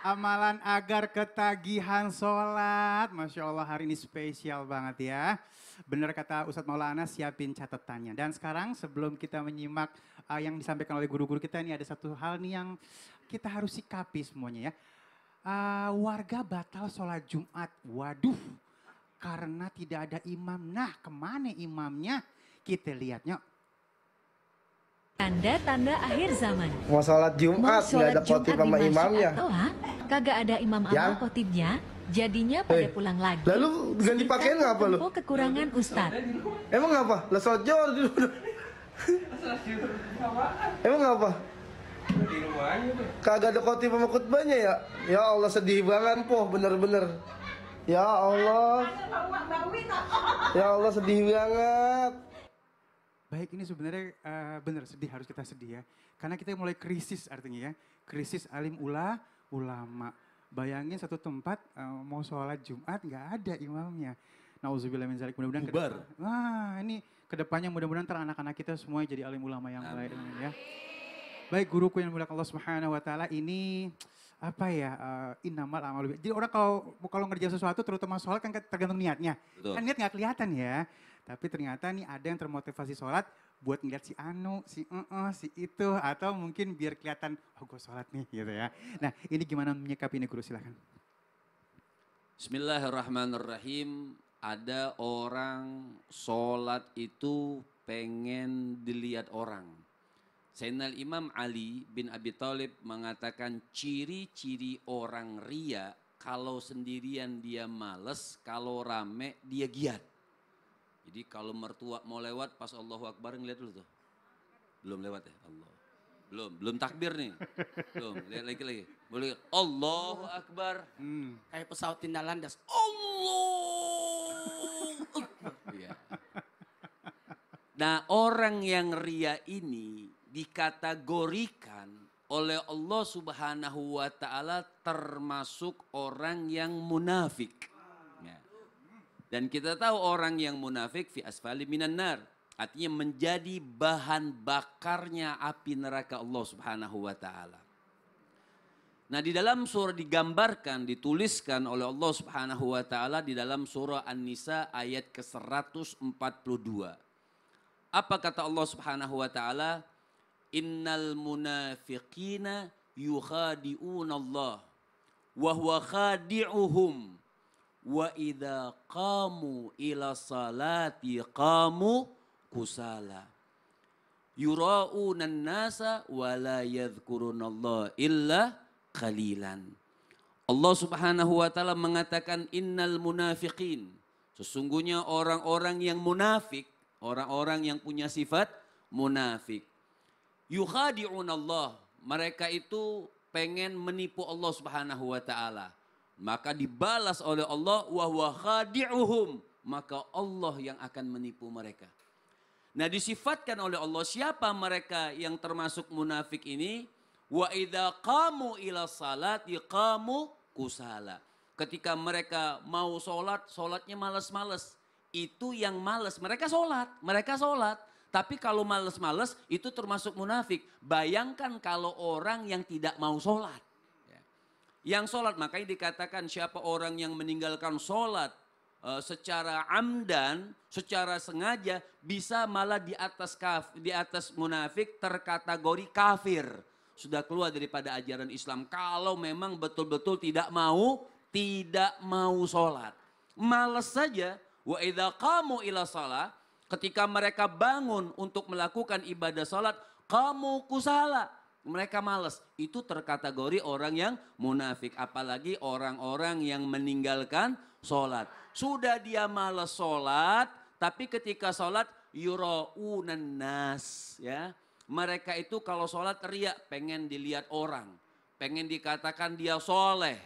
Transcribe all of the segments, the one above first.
amalan agar ketagihan sholat. Masya Allah hari ini spesial banget ya. Benar kata Ustadz Maulana, siapin catatannya. Dan sekarang sebelum kita menyimak yang disampaikan oleh guru-guru kita, ini ada satu hal nih yang kita harus sikapi semuanya ya. Warga batal sholat Jumat. Waduh, karena tidak ada imam. Nah, kemana imamnya? Kita lihatnya. Tanda-tanda akhir zaman. Mau sholat Jumat, nggak ada khotib sama imamnya. Kagak ada imam sama khotibnya, jadinya pada pulang lagi. Lalu ganti pakaian ngapa lu? Kekurangan ustadz. Emang ngapa? Lah sholat Johor dulu. Emang ngapa? Kagak ada khotib sama khutbahnya ya? Ya Allah sedih banget po, bener-bener. Ya Allah. Ya Allah sedih banget. Baik, ini sebenarnya benar sedih, harus kita sedih ya. Karena kita mulai krisis artinya ya. Krisis alim ulama. Bayangin satu tempat mau sholat Jumat nggak ada imamnya. Nauzubillah min dzalik, mudah-mudahan bubar. Wah, ini kedepannya mudah-mudahan anak-anak kita semua jadi alim ulama yang baik ya. Baik, guruku yang mulia Allah Subhanahu wa taala, ini apa ya? Innamal a'malu. Jadi orang kalau ngerjain sesuatu terutama sholat kan tergantung niatnya. Betul. Kan niat nggak kelihatan ya. Tapi ternyata nih ada yang termotivasi sholat buat ngeliat si anu, si itu. Atau mungkin biar kelihatan, oh gue sholat nih gitu ya. Nah ini gimana menyikapi ini guru, silahkan. Bismillahirrahmanirrahim. Ada orang sholat itu pengen dilihat orang. Sayyidina Imam Ali bin Abi Thalib mengatakan ciri-ciri orang ria, kalau sendirian dia males, kalau rame dia giat. Jadi kalau mertua mau lewat pas Allahu Akbar ngeliat dulu tuh. Belum lewat ya Allah. Belum takbir nih. Belum, lihat lagi. Boleh Allahu Akbar. Kayak pesawat tindak landas. Allahu Akbar. Ya. Nah, orang yang ria ini dikategorikan oleh Allah Subhanahu wa taala termasuk orang yang munafik. Dan kita tahu orang yang munafik fi asfali minan nar. Artinya menjadi bahan bakarnya api neraka Allah Subhanahu wa taala. Nah, di dalam surah digambarkan, dituliskan oleh Allah Subhanahu wa taala di dalam surah An-Nisa ayat ke-142. Apa kata Allah Subhanahu wa taala? Innal munafiqina yukhadi'una Allah wa huwa khadi'uhum. Wa idza qamu ila salati qamu kusala yura'unan nasa wa la yadhkurunallaha illa qalilan. Allah Subhanahu wa taala mengatakan innal munafiqin, sesungguhnya orang-orang yang munafik, orang-orang yang punya sifat munafik. Yukhadi'unallah, mereka itu pengen menipu Allah Subhanahu wa taala. Maka dibalas oleh Allah wa huwa khadi'uhum, maka Allah yang akan menipu mereka. Nah, disifatkan oleh Allah siapa mereka yang termasuk munafik ini? Wa idza qamu ila salati qamu kusala. Ketika mereka mau sholat, sholatnya malas-malas. Itu yang malas, mereka sholat. Tapi kalau malas-malas itu termasuk munafik. Bayangkan kalau orang yang tidak mau sholat. Yang sholat, makanya dikatakan siapa orang yang meninggalkan sholat secara amdan, secara sengaja, bisa malah di atas munafik terkategori kafir. Sudah keluar daripada ajaran Islam. Kalau memang betul-betul tidak mau sholat. Malas saja. Wa idza qamu ila shalah, ketika mereka bangun untuk melakukan ibadah sholat, qamu kusala. Mereka malas, itu terkategori orang yang munafik. Apalagi orang-orang yang meninggalkan sholat. Sudah dia malas sholat, tapi ketika sholat yura'unan nas. Ya. Mereka itu kalau sholat teriak, pengen dilihat orang. Pengen dikatakan dia soleh.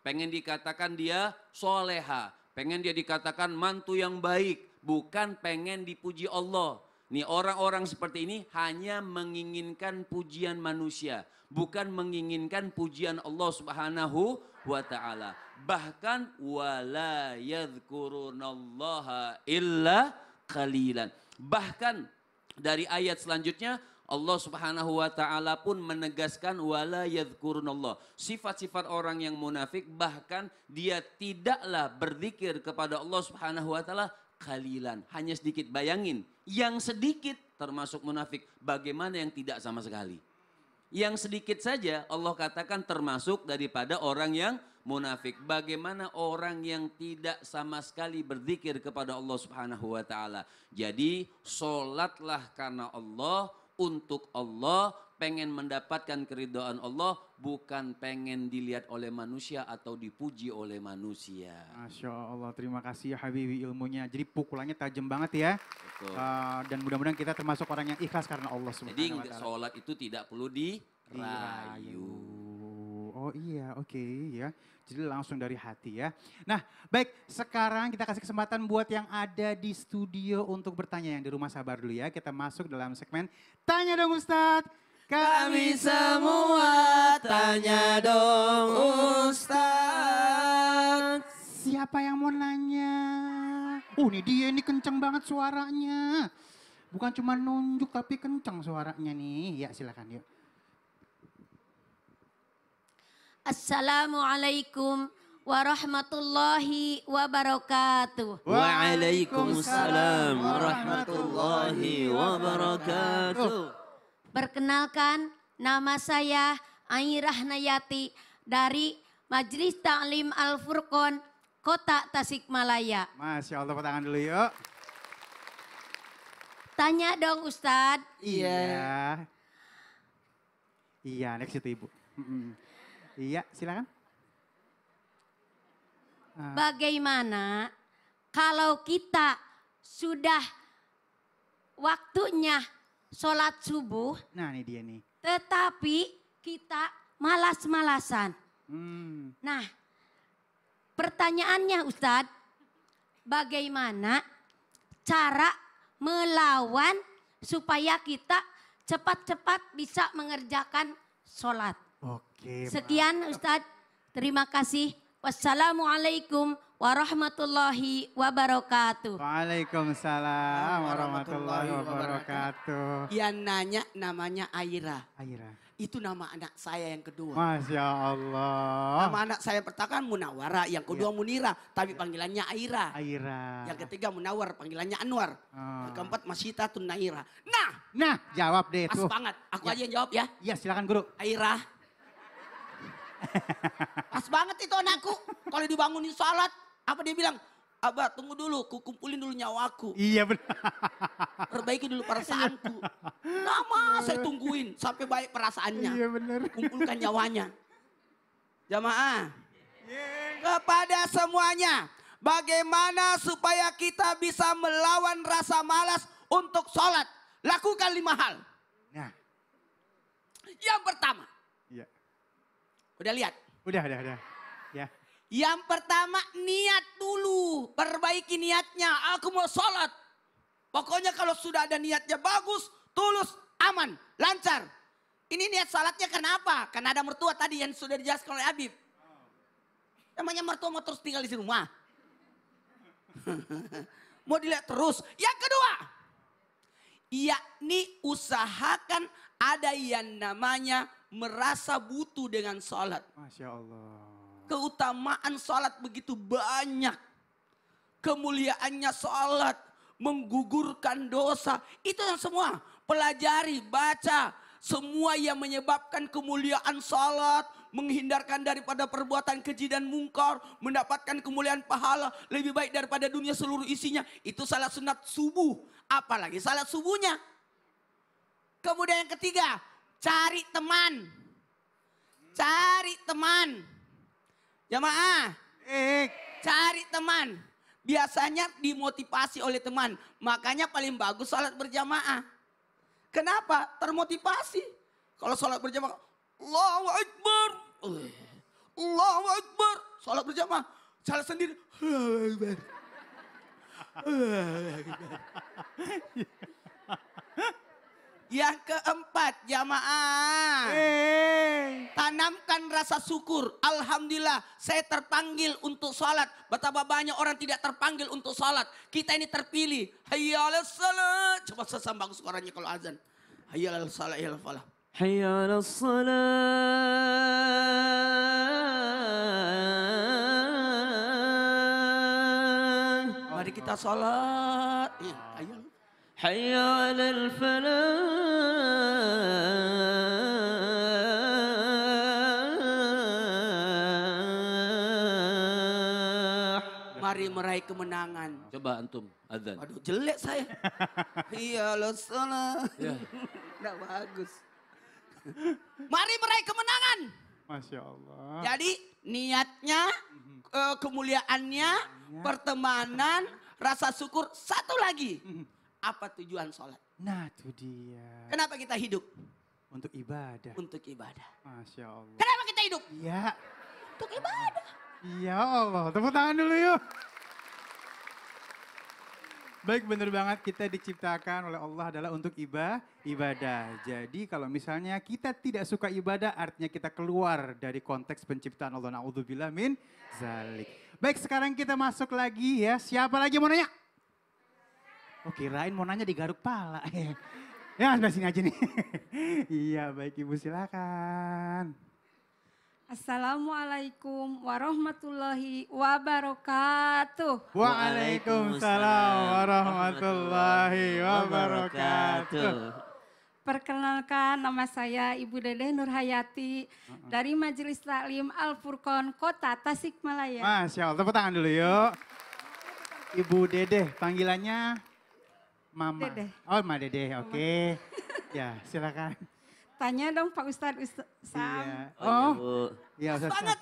Pengen dikatakan dia soleha. Pengen dia dikatakan mantu yang baik. Bukan pengen dipuji Allah. Nih orang-orang seperti ini hanya menginginkan pujian manusia. Bukan menginginkan pujian Allah Subhanahu wa ta'ala. Bahkan wala yadhkurunallaha illa qalilan. Bahkan dari ayat selanjutnya Allah Subhanahu wa taala pun menegaskan wala yadhkurunallah. Sifat-sifat orang yang munafik bahkan dia tidaklah berzikir kepada Allah Subhanahu wa taala qalilan, hanya sedikit. Bayangin, yang sedikit termasuk munafik, bagaimana yang tidak sama sekali? Yang sedikit saja Allah katakan termasuk daripada orang yang munafik. Bagaimana orang yang tidak sama sekali berzikir kepada Allah Subhanahu wa taala? Jadi sholatlah karena Allah, untuk Allah, pengen mendapatkan keridhaan Allah, bukan pengen dilihat oleh manusia atau dipuji oleh manusia. Masya Allah, terima kasih ya Habibi ilmunya. Jadi pukulannya tajam banget ya. Betul. Dan mudah-mudahan kita termasuk orang yang ikhlas karena Allah Jadi Subhanahu wa taala. sholat itu tidak perlu dirayu. Oh iya, oke ya. Jadi langsung dari hati ya. Nah, baik, sekarang kita kasih kesempatan buat yang ada di studio untuk bertanya, yang di rumah sabar dulu ya. Kita masuk dalam segmen Tanya Dong Ustadz. Kami semua tanya dong Ustaz. Siapa yang mau nanya? Nih dia ini kenceng banget suaranya. Bukan cuma nunjuk tapi kenceng suaranya nih. Ya silakan yuk. Assalamualaikum warahmatullahi wabarakatuh. Waalaikumsalam warahmatullahi wabarakatuh. Perkenalkan, nama saya Airah Nayati dari Majelis Ta'lim Al-Furqon, Kota Tasikmalaya. Masya Allah, tangan dulu yuk. Tanya dong Ustadz. Iya. Iya, next itu Ibu. Iya, silakan. Bagaimana kalau kita sudah waktunya sholat subuh, Nah ini dia nih. tetapi kita malas-malasan. Nah, pertanyaannya Ustadz, bagaimana cara melawan supaya kita cepat-cepat bisa mengerjakan sholat? Oke. Sekian Ustadz, terima kasih. Wassalamualaikum warahmatullahi wabarakatuh. Waalaikumsalam warahmatullahi wabarakatuh. Yang nanya namanya Aira. Aira. Itu nama anak saya yang kedua. Masya Allah. Nama anak saya pertama kan Munawara, yang kedua Munira, tapi panggilannya Aira. Aira. Yang ketiga Munawar, panggilannya Anwar. Yang keempat Masyitatun Naira. Nah, jawab deh Pas tuh. banget. Aku aja yang jawab ya. Iya, silakan Guru. Aira. Pas banget itu anakku. Kalau dibangunin sholat, apa dia bilang? Abah tunggu dulu, ku kumpulin dulu nyawaku. Iya benar. Perbaiki dulu perasaanku. Lama saya tungguin sampai baik perasaannya. Iya benar. Kumpulkan nyawanya. Jamaah. Kepada semuanya. Bagaimana supaya kita bisa melawan rasa malas untuk sholat? Lakukan 5 hal. Nah. Yang pertama. Iya. Udah lihat? Udah. Ya. Yang pertama niat dulu. Perbaiki niatnya. Aku mau sholat. Pokoknya kalau sudah ada niatnya bagus, tulus, aman, lancar. Ini niat sholatnya kenapa? Karena ada mertua tadi yang sudah dijelaskan oleh Habib. Namanya mertua mau terus tinggal di rumah. Mau dilihat terus. Yang kedua. Yakni usahakan ada yang namanya merasa butuh dengan sholat. Masya Allah. Keutamaan sholat begitu banyak. Kemuliaannya sholat. Menggugurkan dosa. Itu yang semua. Pelajari, baca. Semua yang menyebabkan kemuliaan sholat. Menghindarkan daripada perbuatan keji dan mungkar. Mendapatkan kemuliaan pahala. Lebih baik daripada dunia seluruh isinya. Itu salat sunat subuh. Apalagi salat subuhnya. Kemudian yang ketiga. Cari teman. Cari teman. Jamaah. Cari teman. Biasanya dimotivasi oleh teman. Makanya paling bagus sholat berjamaah. Kenapa? Termotivasi. Kalau sholat berjamaah. Allahu Akbar. Allahu Akbar. Sholat berjamaah. Sholat sendiri. Yang keempat, jamaah. Tanamkan rasa syukur. Alhamdulillah, saya terpanggil untuk sholat. Betapa banyak orang tidak terpanggil untuk sholat. Kita ini terpilih. Hayya 'alas salat. Coba sesam bagus suaranya kalau azan. Hayya alal salah hayya alal falah. حي على الصلاة Mari kita sholat. Iya, ayo. حي على الفلاح. Mari meraih kemenangan. Coba antum adzan. Aduh jelek saya. Iya lo salah. Nggak bagus. Mari meraih kemenangan. Masya Allah. Jadi niatnya, kemuliaannya, pertemanan, rasa syukur. Satu lagi. Apa tujuan sholat? Nah itu dia. Kenapa kita hidup? Untuk ibadah. Untuk ibadah. Masya Allah. Kenapa kita hidup? Iya. Untuk ibadah. Ya Allah. Tepuk tangan dulu yuk. Baik, benar banget, kita diciptakan oleh Allah adalah untuk ibadah. Jadi kalau misalnya kita tidak suka ibadah, artinya kita keluar dari konteks penciptaan Allah. Na'udzubillah min zalik. Baik, sekarang kita masuk lagi ya. Siapa lagi mau nanya? Oh, kirain mau nanya di garuk pala. Ya, sebelah sini aja nih. Iya, baik Ibu, silakan. Assalamualaikum warahmatullahi wabarakatuh. Waalaikumsalam warahmatullahi wabarakatuh. Perkenalkan, nama saya Ibu Dedeh Nurhayati dari Majelis Taklim Al-Furqon Kota Tasikmalaya. Masya Allah, tepuk tangan dulu yuk. Ibu Dedeh, panggilannya Mama. Dedeh. Oh, Ma Dedeh, oke. Ya, silakan. Tanya dong Pak Ustadz Sam. Iya. Oh, Oh, iya Ustaz. Banget.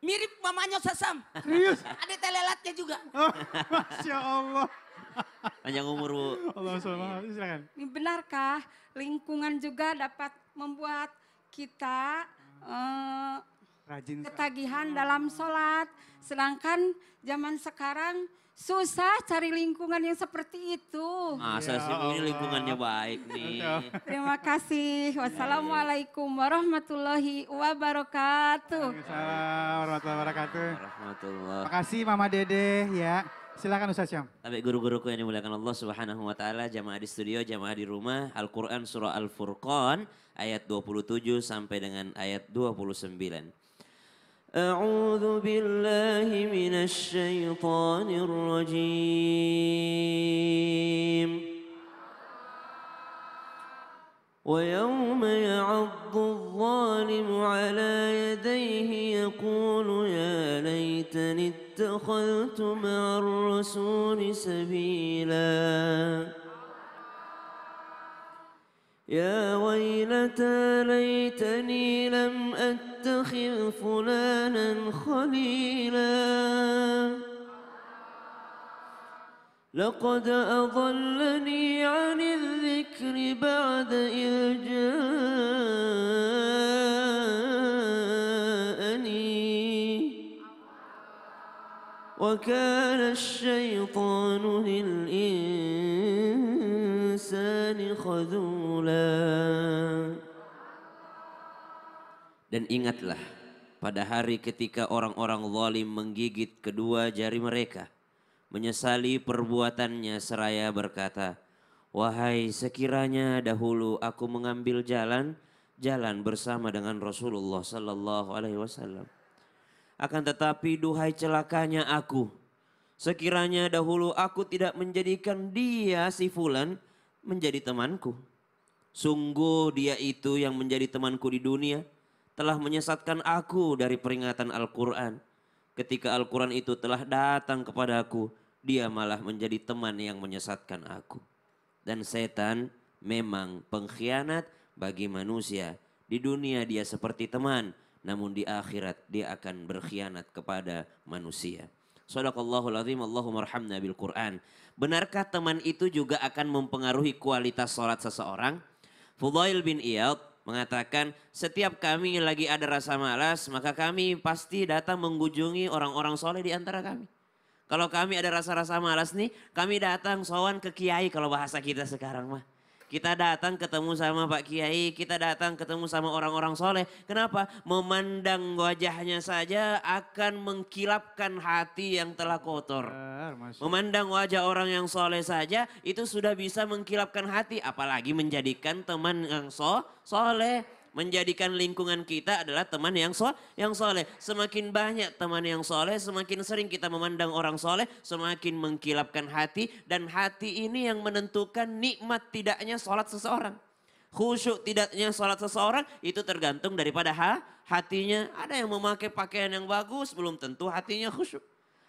Mirip mamanya Ustaz Sam. Serius? Ada telelatnya juga. Oh, Masya Allah. panjang umur Bu. Allah SWT, silakan. Ini benarkah lingkungan juga dapat membuat kita Rajin. ketagihan dalam sholat. Sedangkan zaman sekarang susah cari lingkungan yang seperti itu. Masa Ya sih Bu, ini Allah. lingkungannya baik nih. Terima kasih. Wassalamualaikum warahmatullahi wabarakatuh. Waalaikumsalam warahmatullahi wabarakatuh. Rahmatullah. Makasih Mama Dedeh ya. Silakan Ustaz Syam. Sampai guru-guruku yang dimuliakan Allah Subhanahu wa taala, jamaah di studio, jamaah di rumah, Al-Qur'an surah Al-Furqan ayat 27 sampai dengan ayat 29. أعوذ بالله من الشيطان الرجيم ويوم يعض الظالم على يديه يقول يا ليتني اتخذت مع الرسول سبيلا يا ويلتى ليتني لم أتخذ فلانا خليلا لقد أضلني عن الذكر بعد إذ جاءني وكان الشيطان للإنسان خذولا. Dan ingatlah pada hari ketika orang-orang zalim menggigit kedua jari mereka, menyesali perbuatannya seraya berkata, wahai sekiranya dahulu aku mengambil jalan bersama dengan Rasulullah sallallahu alaihi wasallam. Akan tetapi duhai celakanya aku, sekiranya dahulu aku tidak menjadikan dia si fulan menjadi temanku. Sungguh dia itu yang menjadi temanku di dunia telah menyesatkan aku dari peringatan Al-Quran. Ketika Al-Quran itu telah datang kepadaku, dia malah menjadi teman yang menyesatkan aku. Dan setan memang pengkhianat bagi manusia. Di dunia dia seperti teman, namun di akhirat dia akan berkhianat kepada manusia. Shadaqallahul azim, Allahumma arhamna bil Quran. Benarkah teman itu juga akan mempengaruhi kualitas sholat seseorang? Fudail bin Iyad mengatakan, setiap kami lagi ada rasa malas, maka kami pasti datang mengunjungi orang-orang soleh di antara kami. Kalau kami ada rasa-rasa malas nih, kami datang sowan ke kiai kalau bahasa kita sekarang mah. Kita datang ketemu sama Pak Kiai, kita datang ketemu sama orang-orang soleh. Kenapa? Memandang wajahnya saja akan mengkilapkan hati yang telah kotor. Memandang wajah orang yang soleh saja itu sudah bisa mengkilapkan hati. Apalagi menjadikan teman yang soleh. Menjadikan lingkungan kita adalah teman yang soleh. Semakin banyak teman yang soleh, semakin sering kita memandang orang soleh, semakin mengkilapkan hati. Dan hati ini yang menentukan nikmat tidaknya sholat seseorang. Khusyuk tidaknya sholat seseorang itu tergantung daripada hatinya. Ada yang memakai pakaian yang bagus, belum tentu hatinya khusyuk.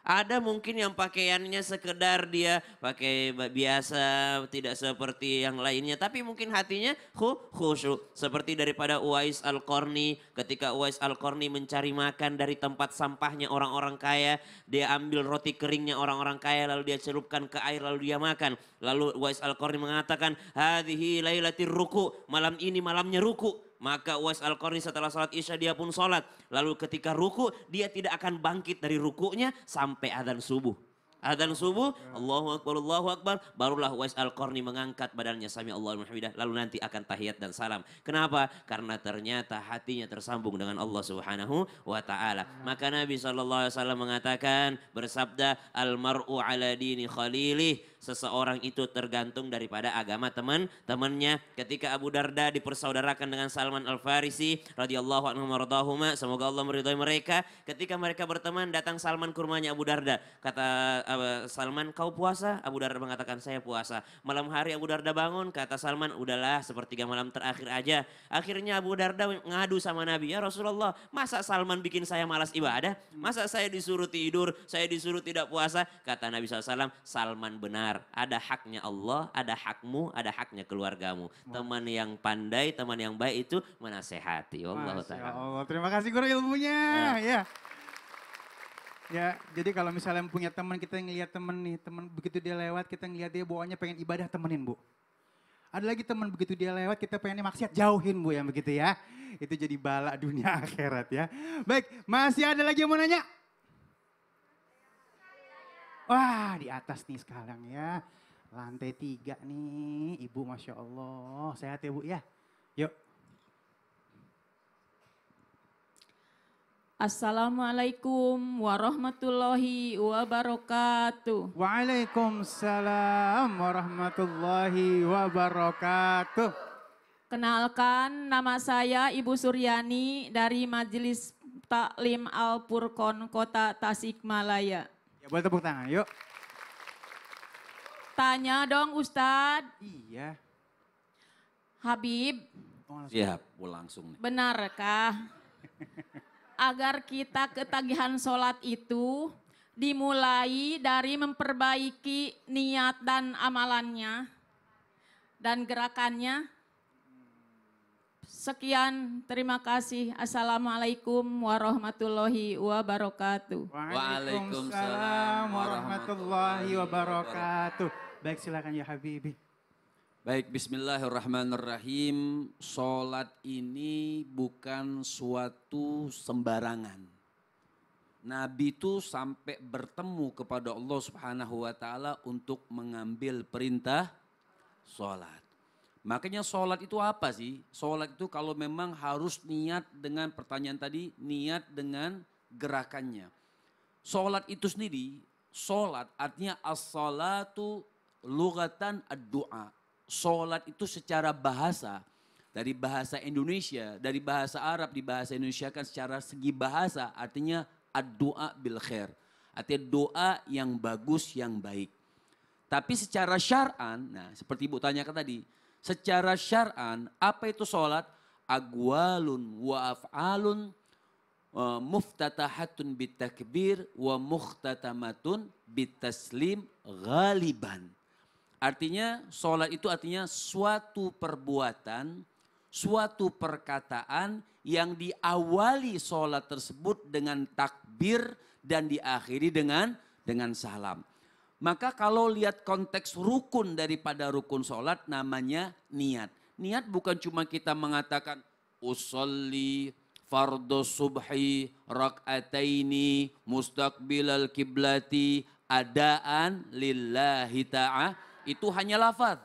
Ada mungkin yang pakaiannya sekedar dia pakai biasa, tidak seperti yang lainnya. Tapi mungkin hatinya khusyuk. Seperti daripada Uwais Al-Qarni. Ketika Uwais Al-Qarni mencari makan dari tempat sampahnya orang-orang kaya. Dia ambil roti keringnya orang-orang kaya lalu dia celupkan ke air lalu dia makan. Lalu Uwais Al-Qarni mengatakan, hadhihi lailatir ruku, malam ini malamnya ruku. Maka Uwais Al-Qarni setelah sholat isya dia pun sholat. Lalu ketika ruku dia tidak akan bangkit dari rukunya sampai adzan subuh. Adzan subuh, Allahu Akbar, barulah Uwais Al-Qarni mengangkat badannya sami Allahu liman hamidah, lalu nanti akan tahiyat dan salam. Kenapa? Karena ternyata hatinya tersambung dengan Allah Subhanahu wa taala. Maka Nabi SAW mengatakan, bersabda, al-mar'u ala dini khalilih, seseorang itu tergantung daripada agama teman-temannya. Ketika Abu Darda dipersaudarakan dengan Salman Al-Farisi radhiyallahu anhu mardahuma, semoga Allah meridhai mereka. Ketika mereka berteman, datang Salman ke rumahnya Abu Darda. Kata Salman, kau puasa? Abu Darda mengatakan, saya puasa. Malam hari Abu Darda bangun, kata Salman, udahlah sepertiga malam terakhir aja. Akhirnya Abu Darda ngadu sama Nabi, ya Rasulullah, masa Salman bikin saya malas ibadah? Masa saya disuruh tidur, saya disuruh tidak puasa? Kata Nabi SAW, Salman benar. Ada haknya Allah, ada hakmu, ada haknya keluargamu. Teman yang pandai, teman yang baik itu menasehati. Allah Ta'ala. Allah, terima kasih guru ilmunya. Ya. Ya, jadi kalau misalnya punya teman, kita ngelihat teman nih, teman begitu dia lewat, kita ngelihat dia bawaannya pengen ibadah, temenin Bu. Ada lagi teman begitu dia lewat, kita pengennya maksiat, jauhin Bu yang begitu ya. Itu jadi bala dunia akhirat ya. Baik, masih ada lagi yang mau nanya? Wah, di atas nih sekarang ya. Lantai 3 nih, Ibu Masya Allah. Sehat ya Bu ya? Yuk. Assalamualaikum warahmatullahi wabarakatuh. Waalaikumsalam warahmatullahi wabarakatuh. Kenalkan, nama saya Ibu Suryani dari Majelis Taklim Al-Furqon Kota Tasikmalaya. Ya boleh tepuk tangan yuk. Tanya dong Ustadz. Iya. Habib. Siap, langsung. Benarkah agar kita ketagihan sholat itu dimulai dari memperbaiki niat dan amalannya dan gerakannya? Sekian, terima kasih. Assalamualaikum warahmatullahi wabarakatuh. Waalaikumsalam warahmatullahi wabarakatuh. Baik, silakan ya Habibi. Baik, bismillahirrahmanirrahim. Sholat ini bukan suatu sembarangan. Nabi itu sampai bertemu kepada Allah Subhanahu wa taala untuk mengambil perintah sholat. Makanya sholat itu apa sih? Sholat itu kalau memang harus niat dengan pertanyaan tadi, niat dengan gerakannya. Sholat itu sendiri, sholat artinya as-salatu lughatan ad-du'a. Sholat itu secara bahasa, dari bahasa Indonesia, dari bahasa Arab, di bahasa Indonesia kan secara segi bahasa artinya ad-du'a bil khair. Artinya doa yang bagus, yang baik. Tapi secara syar'an, nah seperti Ibu tanyakan tadi, secara syar'an apa itu sholat? Agwalun wa af'alun muftatahatun bitakbir wa mukhtatamatun bitaslim ghaliban. Artinya sholat itu artinya suatu perbuatan, suatu perkataan yang diawali sholat tersebut dengan takbir dan diakhiri dengan salam. Maka kalau lihat konteks rukun daripada rukun sholat namanya niat. Niat bukan cuma kita mengatakan usolli fardhu subhi rak'ataini mustaqbilal kiblati adaan lillahi ta'ala. Itu hanya lafaz.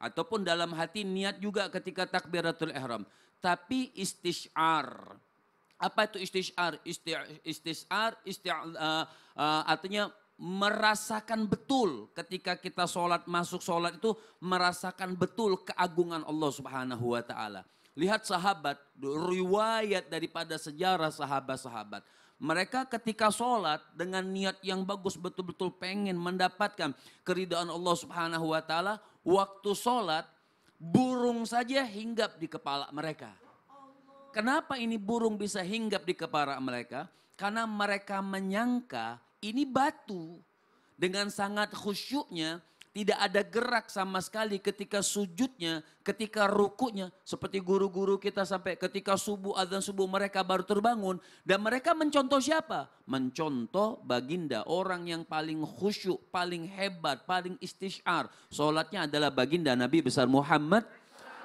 Ataupun dalam hati niat juga ketika takbiratul ihram. Tapi istisyar. Apa itu istisyar? Istisyar artinya merasakan betul ketika kita sholat, masuk sholat itu merasakan betul keagungan Allah Subhanahu wa taala. Lihat sahabat, riwayat daripada sejarah sahabat-sahabat. Mereka ketika sholat dengan niat yang bagus betul-betul pengen mendapatkan keridhaan Allah Subhanahu wa taala, waktu sholat burung saja hinggap di kepala mereka. Kenapa ini burung bisa hinggap di kepala mereka? Karena mereka menyangka ini batu. Dengan sangat khusyuknya, tidak ada gerak sama sekali ketika sujudnya, ketika rukuknya. Seperti guru-guru kita sampai ketika subuh, azan subuh mereka baru terbangun. Dan mereka mencontoh siapa? Mencontoh baginda, orang yang paling khusyuk, paling hebat, paling istisyar. Sholatnya adalah baginda Nabi besar Muhammad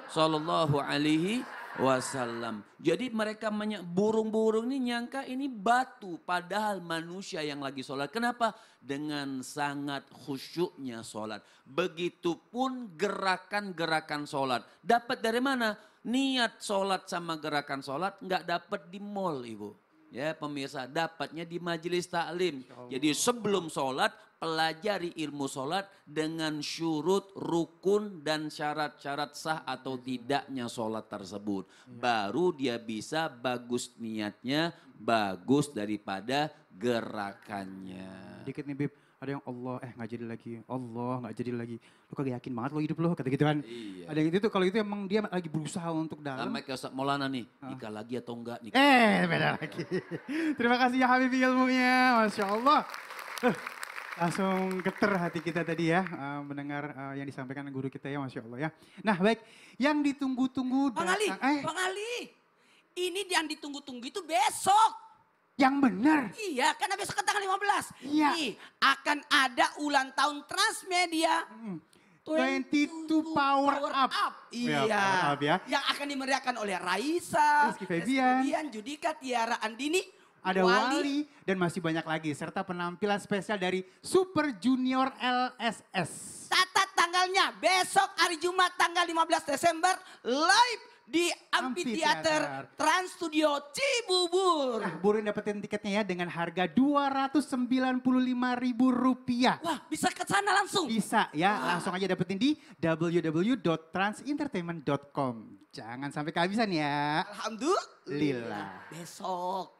Sallallahu Alaihi Wasallam. Jadi mereka burung-burung ini nyangka ini batu, padahal manusia yang lagi sholat. Kenapa? Dengan sangat khusyuknya sholat. Begitupun gerakan-gerakan sholat. Dapat dari mana? Niat sholat sama gerakan sholat nggak dapat di mall, Ibu. Ya pemirsa, dapatnya di majelis taklim. Jadi sebelum sholat, pelajari ilmu sholat dengan syurut, rukun dan syarat-syarat sah atau tidaknya sholat tersebut. Baru dia bisa bagus niatnya, bagus daripada gerakannya. Dikit nih Bib, ada yang Allah nggak jadi lagi, Allah nggak jadi lagi. Lu kagak yakin banget lo hidup lo, kata gitu kan. Iya. Ada yang itu kalau itu emang dia lagi berusaha untuk dalam. Sama kayak Ustaz Maulana nih, nikah lagi atau enggak nih? Beda lagi. Terima kasih ya Habib ilmunya, Masya Allah. Langsung geter hati kita tadi ya mendengar yang disampaikan guru kita ya, Masya Allah ya. Nah baik, yang ditunggu-tunggu Bang Ali, datang. Bang Ali, ini yang ditunggu-tunggu itu besok. Yang benar. Iya, karena besok kan tanggal 15. Iya. Nih, akan ada ulang tahun Transmedia. 22 Power Up. Iya. Ya, Power Up ya. Yang akan dimeriahkan oleh Raisa, Rizky Febian, Judika, Tiara Andini, ada Wali, dan masih banyak lagi. Serta penampilan spesial dari Super Junior LSS. Catat tanggalnya, besok hari Jumat tanggal 15 Desember live di Amphitheater Trans Studio Cibubur. Nah, buruin dapetin tiketnya ya dengan harga Rp295.000. Wah, bisa ke sana langsung? Bisa ya, langsung aja dapetin di www.transentertainment.com. Jangan sampai kehabisan ya. Alhamdulillah. Lillah. Besok.